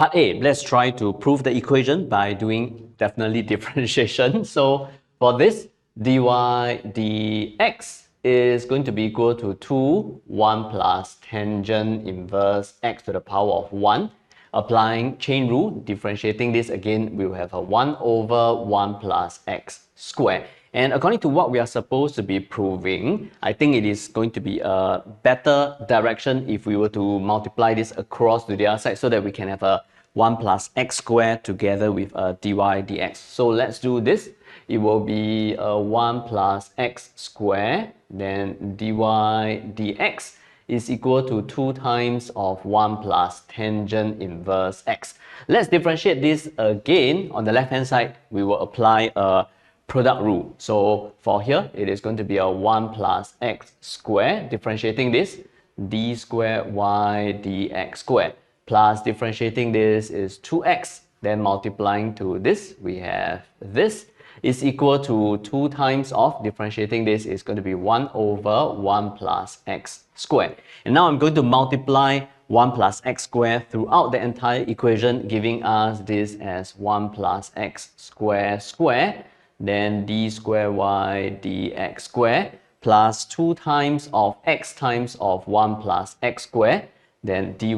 Part A, let's try to prove the equation by doing definitely differentiation. So for this, dy dx is going to be equal to 2, 1 plus tangent inverse x to the power of 1. Applying chain rule, differentiating this again, we will have a 1 over 1 plus x squared. And according to what we are supposed to be proving, I think it is going to be a better direction if we were to multiply this across to the other side so that we can have a 1 plus x squared together with a dy dx. So let's do this. It will be a 1 plus x squared, then dy dx is equal to 2 times of 1 plus tangent inverse x. Let's differentiate this again. On the left hand side, we will apply a product rule. So for here, it is going to be a 1 plus x squared, differentiating this, d squared y dx squared, plus differentiating this is 2x, then multiplying to this, we have this, is equal to 2 times of differentiating this is going to be 1 over 1 plus x squared. And now I'm going to multiply 1 plus x squared throughout the entire equation, giving us this as 1 plus x squared squared, then d squared y dx squared, plus 2 times of x times of 1 plus x squared, then dy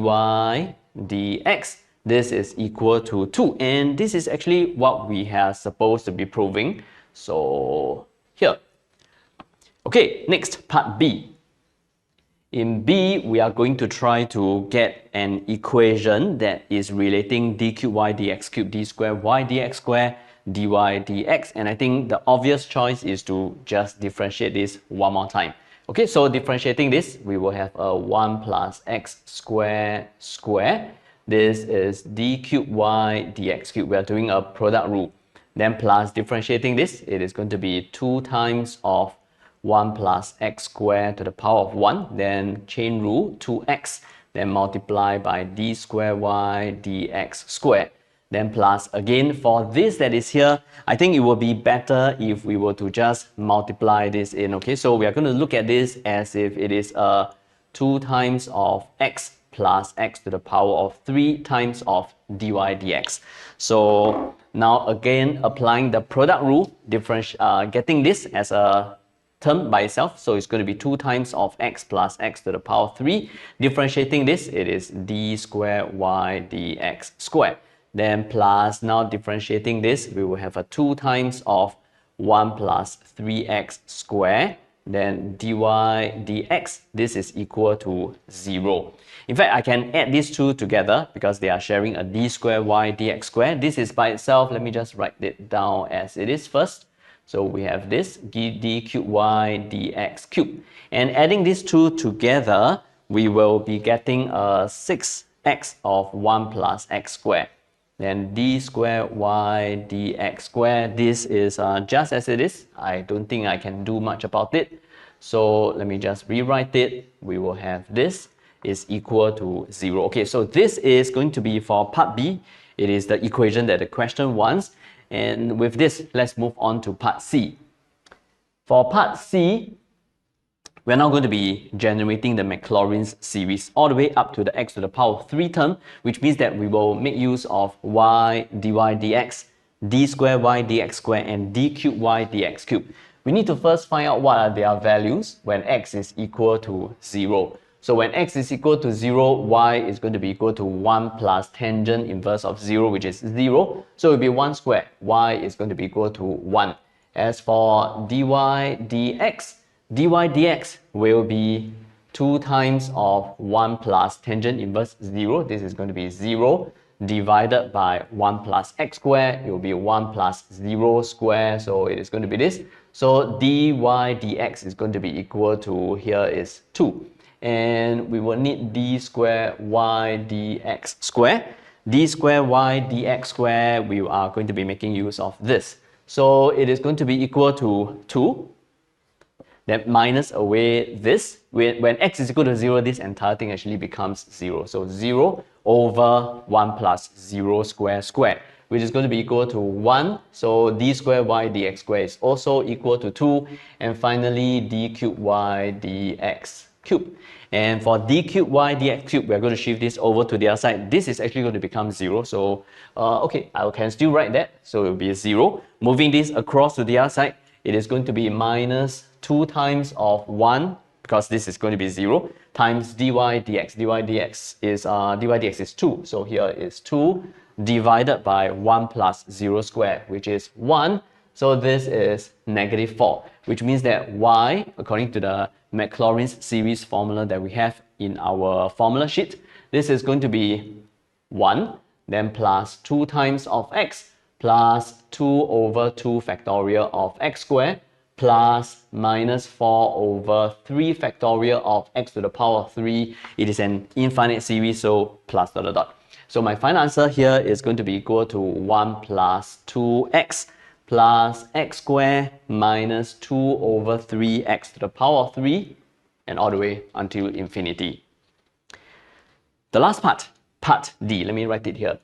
dx. This is equal to 2, and this is actually what we are supposed to be proving. So here. Okay, next part B. In B, we are going to try to get an equation that is relating d cubed y dx cubed, d squared y dx squared, dy dx, and I think the obvious choice is to just differentiate this one more time. Okay, so differentiating this, we will have a 1 plus x squared squared. This is d cubed y dx cubed. We are doing a product rule. Then plus differentiating this, it is going to be 2 times of 1 plus x squared to the power of 1. Then chain rule, 2x. Then multiply by d squared y dx squared. Then plus again for this that is here, I think it will be better if we were to just multiply this in. Okay, so we are going to look at this as if it is a 2 times of x plus x to the power of 3 times of dy dx. So now again applying the product rule, getting this as a term by itself, so it's going to be 2 times of x plus x to the power of 3. Differentiating this, it is d squared y dx squared. Then plus, now differentiating this, we will have a 2 times of 1 plus 3x squared. Then dy dx, this is equal to 0. In fact, I can add these two together because they are sharing a d squared y dx squared. This is by itself. Let me just write it down as it is first. So we have this d cubed y dx cubed. And adding these two together, we will be getting a 6x of 1 plus x squared. Then d squared y dx squared, this is just as it is. I don't think I can do much about it. So let me just rewrite it. We will have this is equal to 0. Okay, so this is going to be for part B. It is the equation that the question wants. And with this, let's move on to part C. For part C, we're now going to be generating the Maclaurin's series all the way up to the x to the power of 3 term, which means that we will make use of y dy dx, d squared y dx squared, and d cubed y dx cubed. We need to first find out what are their values when x is equal to 0. So when x is equal to 0, y is going to be equal to 1 plus tangent inverse of 0, which is 0. So it will be 1 squared. Y is going to be equal to 1. As for dy dx, dy dx will be 2 times of 1 plus tangent inverse 0. This is going to be 0 divided by 1 plus x squared. It will be 1 plus 0 squared. So it is going to be this. So dy dx is going to be equal to, here is 2. And we will need d squared y dx squared. D squared y dx squared, we are going to be making use of this. So it is going to be equal to 2. Then minus away this. When x is equal to 0, this entire thing actually becomes 0. So 0 over 1 plus 0 squared squared, which is going to be equal to 1. So d squared y dx squared is also equal to 2. And finally, d cubed y dx cubed. And for d cubed y dx cubed, we're going to shift this over to the other side. This is actually going to become 0. So, okay, I can still write that. So it will be 0. Moving this across to the other side, it is going to be minus 2 times of 1, because this is going to be 0, times dy dx. dy dx is 2. So here is 2 divided by 1 plus 0 squared, which is 1. So this is negative 4, which means that y, according to the Maclaurin's series formula that we have in our formula sheet, this is going to be 1, then plus 2 times of x, plus 2 over 2 factorial of x squared, plus minus 4 over 3 factorial of x to the power of 3. It is an infinite series, so plus dot dot dot. So my final answer here is going to be equal to 1 plus 2x plus x squared minus 2 over 3x to the power of 3 and all the way until infinity. The last part, part D, let me write it here.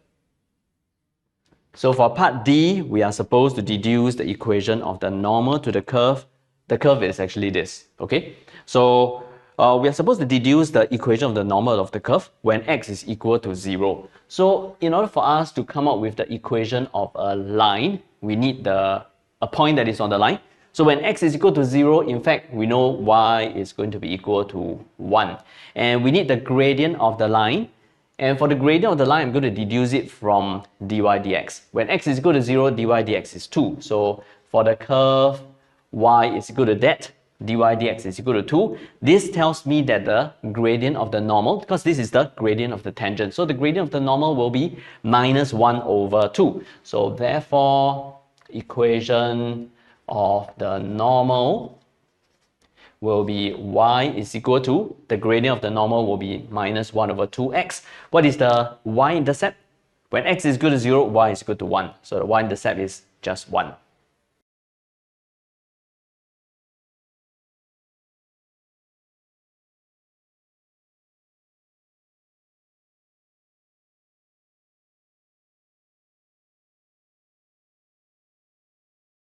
So for part D, we are supposed to deduce the equation of the normal to the curve. The curve is actually this, okay? So we are supposed to deduce the equation of the normal of the curve when x is equal to 0. So in order for us to come up with the equation of a line, we need a point that is on the line. So when x is equal to 0, in fact, we know y is going to be equal to 1. And we need the gradient of the line. And for the gradient of the line, I'm going to deduce it from dy dx. When x is equal to 0, dy dx is 2. So for the curve y is equal to that, dy dx is equal to 2. This tells me that the gradient of the normal, because this is the gradient of the tangent, so the gradient of the normal will be minus 1 over 2. So therefore, equation of the normal will be y is equal to, the gradient of the normal will be minus 1 over 2x. What is the y-intercept? When x is equal to 0, y is equal to 1. So the y-intercept is just 1.